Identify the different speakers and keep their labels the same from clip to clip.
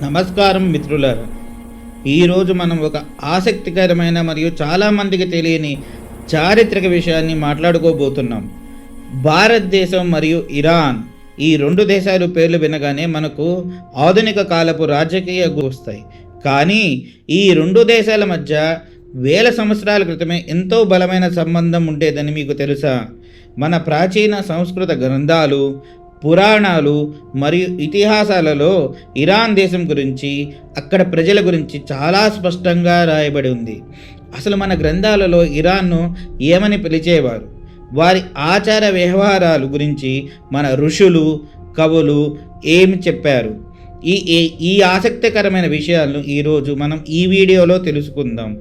Speaker 1: నమస్కారం మిత్రులారా. ఈరోజు మనం ఒక ఆసక్తికరమైన మరియు చాలామందికి తెలియని చారిత్రక విషయాన్ని మాట్లాడుకోబోతున్నాం. భారతదేశం మరియు ఇరాన్, ఈ రెండు దేశాలు పేర్లు వినగానే మనకు ఆధునిక కాలపు రాజకీయ వస్తాయి. కానీ ఈ రెండు దేశాల మధ్య వేల సంవత్సరాల క్రితమే ఎంతో బలమైన సంబంధం ఉండేదని మీకు తెలుసా? మన ప్రాచీన సంస్కృత గ్రంథాలు, పురాణాలు మరియు ఇతిహాసాలలో ఇరాన్ దేశం గురించి, అక్కడ ప్రజల గురించి చాలా స్పష్టంగా రాయబడి ఉంది. అసలు మన గ్రంథాలలో ఇరాన్ను ఏమని పిలిచేవారు, వారి ఆచార వ్యవహారాలు గురించి మన ఋషులు, కవులు ఏమి చెప్పారు, ఈ ఆసక్తికరమైన విషయాలను ఈరోజు మనం ఈ వీడియోలో తెలుసుకుందాం.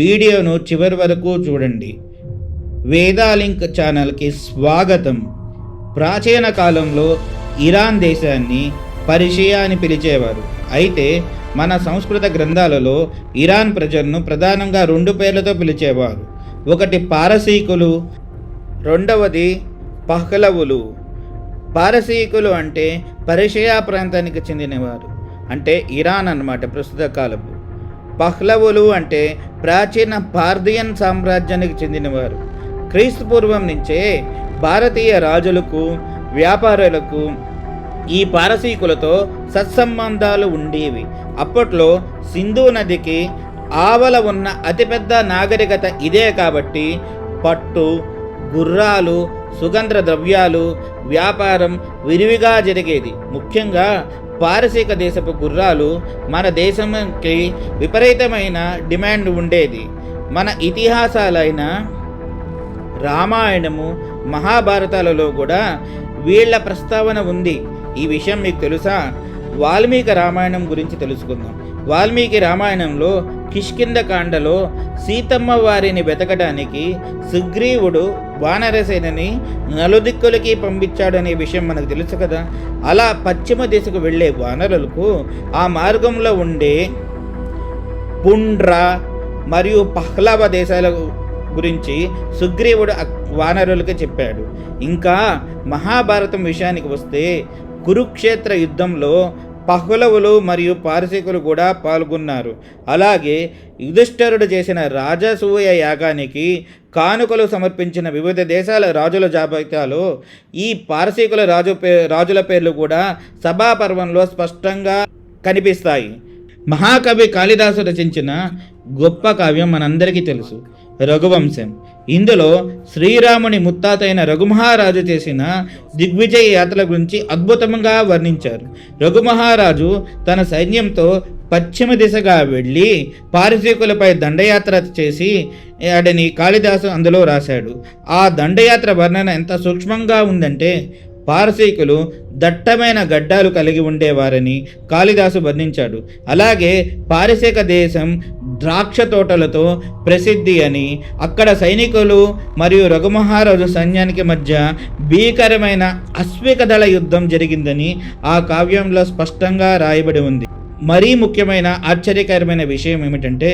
Speaker 1: వీడియోను చివరి వరకు చూడండి. వేదాలింక్ ఛానల్కి స్వాగతం. ప్రాచీన కాలంలో ఇరాన్ దేశాన్ని పర్షియా అని పిలిచేవారు. అయితే మన సంస్కృత గ్రంథాలలో ఇరాన్ ప్రజలను ప్రధానంగా రెండు పేర్లతో పిలిచేవారు. ఒకటి పారసీకులు, రెండవది పహ్లవులు. పారసీకులు అంటే పర్షియా ప్రాంతానికి చెందినవారు, అంటే ఇరాన్ అన్నమాట ప్రస్తుత కాలపు. పహ్లవులు అంటే ప్రాచీన పార్థియన్ సామ్రాజ్యానికి చెందినవారు. క్రీస్తు పూర్వం నుంచే భారతీయ రాజులకు, వ్యాపారులకు ఈ పారసీకులతో సత్సంబంధాలు ఉండేవి. అప్పట్లో సింధు నదికి ఆవల ఉన్న అతిపెద్ద నాగరికత ఇదే కాబట్టి పట్టు, గుర్రాలు, సుగంధ ద్రవ్యాలు వ్యాపారం విరివిగా జరిగేది. ముఖ్యంగా పారసీక దేశపు గుర్రాలు మన దేశంకి విపరీతమైన డిమాండ్ ఉండేది. మన ఇతిహాసాలైన రామాయణము, మహాభారతాలలో కూడా వీళ్ళ ప్రస్తావన ఉంది. ఈ విషయం మీకు తెలుసా? వాల్మీకి రామాయణం గురించి తెలుసుకుందాం. వాల్మీకి రామాయణంలో కిష్కింద కాండలో సీతమ్మ వారిని వెతకడానికి సుగ్రీవుడు వానరసేనని నలుదిక్కులకి పంపించాడనే విషయం మనకు తెలుసు కదా. అలా పశ్చిమ దిశకు వెళ్ళే వానరులకు ఆ మార్గంలో ఉండే పుండ్ర మరియు పహ్లవ దేశాల గురించి సుగ్రీవుడు వానరులకి చెప్పాడు. ఇంకా మహాభారతం విషయానికి వస్తే కురుక్షేత్ర యుద్ధంలో పహ్లవులు మరియు పారసీకులు కూడా పాల్గొన్నారు. అలాగే యుధిష్ఠిరుడు చేసిన రాజసూయ యాగానికి కానుకలు సమర్పించిన వివిధ దేశాల రాజుల జాబితాలో ఈ పారసీకుల రాజుల పేర్లు కూడా సభాపర్వంలో స్పష్టంగా కనిపిస్తాయి. మహాకవి కాళిదాసు రచించిన గొప్ప కావ్యం మనందరికీ తెలుసు, రఘువంశం. ఇందులో శ్రీరాముని ముత్తాతైన రఘుమహారాజు చేసిన దిగ్విజయ యాత్రల గురించి అద్భుతంగా వర్ణించారు. రఘుమహారాజు తన సైన్యంతో పశ్చిమ దిశగా వెళ్ళి పారసీకులపై దండయాత్ర చేసి ఆడని కాళిదాసు అందులో రాశాడు. ఆ దండయాత్ర వర్ణన ఎంత సూక్ష్మంగా ఉందంటే పారసీకులు దట్టమైన గడ్డాలు కలిగి ఉండేవారని కాళిదాసు వర్ణించాడు. అలాగే పారసీక దేశం ద్రాక్ష తోటలతో ప్రసిద్ధి అని, అక్కడ సైనికులు మరియు రఘుమహారాజు సైన్యానికి మధ్య భీకరమైన అశ్విక దళ యుద్ధం జరిగిందని ఆ కావ్యంలో స్పష్టంగా రాయబడి ఉంది. మరీ ముఖ్యమైన ఆశ్చర్యకరమైన విషయం ఏమిటంటే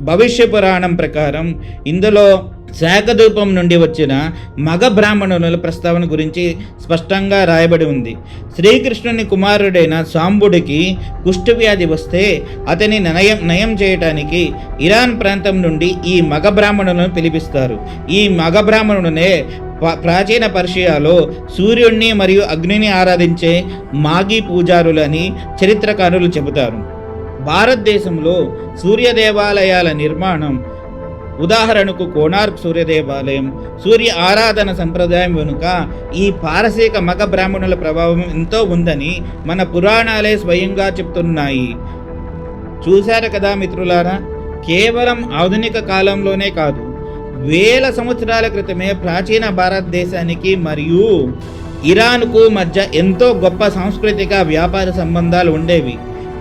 Speaker 1: భవిష్య పురాణం ప్రకారం ఇందులో శాఖధూపం నుండి వచ్చిన మగ బ్రాహ్మణుల ప్రస్తావన గురించి స్పష్టంగా రాయబడి ఉంది. శ్రీకృష్ణుని కుమారుడైన సాంబుడికి కుష్ఠవ్యాధి వస్తే అతని నయం చేయటానికి ఇరాన్ ప్రాంతం నుండి ఈ మగ బ్రాహ్మణులను పిలిపిస్తారు. ఈ మగ బ్రాహ్మణునే ప్రాచీన పర్షియాలో సూర్యుడిని మరియు అగ్నిని ఆరాధించే మాగి పూజారులని చరిత్రకారులు చెబుతారు. భారతదేశంలో సూర్య దేవాలయాల నిర్మాణం, ఉదాహరణకు కోణార్క్ సూర్య దేవాలయం, సూర్య ఆరాధన సంప్రదాయం వెనుక ఈ పారసీక మగ బ్రాహ్మణుల ప్రభావం ఎంతో ఉందని మన పురాణాలే స్వయంగా చెప్తున్నాయి. చూశారు కదా మిత్రులారా, కేవలం ఆధునిక కాలంలోనే కాదు, వేల సంవత్సరాల క్రితమే ప్రాచీన భారతదేశానికి మరియు ఇరాన్కు మధ్య ఎంతో గొప్ప సాంస్కృతిక వ్యాపార సంబంధాలు ఉండేవి.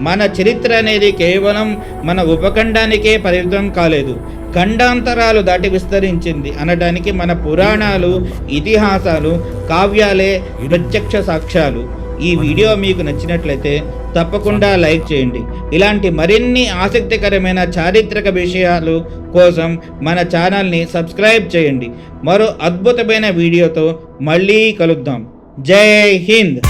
Speaker 1: మన చరిత్ర అనేది కేవలం మన ఉపఖండానికే పరిమితం కాలేదు, ఖండాంతరాలు దాటి విస్తరించింది అనడానికి మన పురాణాలు, ఇతిహాసాలు, కావ్యాలే ప్రత్యక్ష సాక్ష్యాలు. ఈ వీడియో మీకు నచ్చినట్లయితే తప్పకుండా లైక్ చేయండి. ఇలాంటి మరిన్ని ఆసక్తికరమైన చారిత్రక విషయాలు కోసం మన ఛానల్ని సబ్స్క్రైబ్ చేయండి. మరో అద్భుతమైన వీడియోతో మళ్ళీ కలుద్దాం. జై హింద్.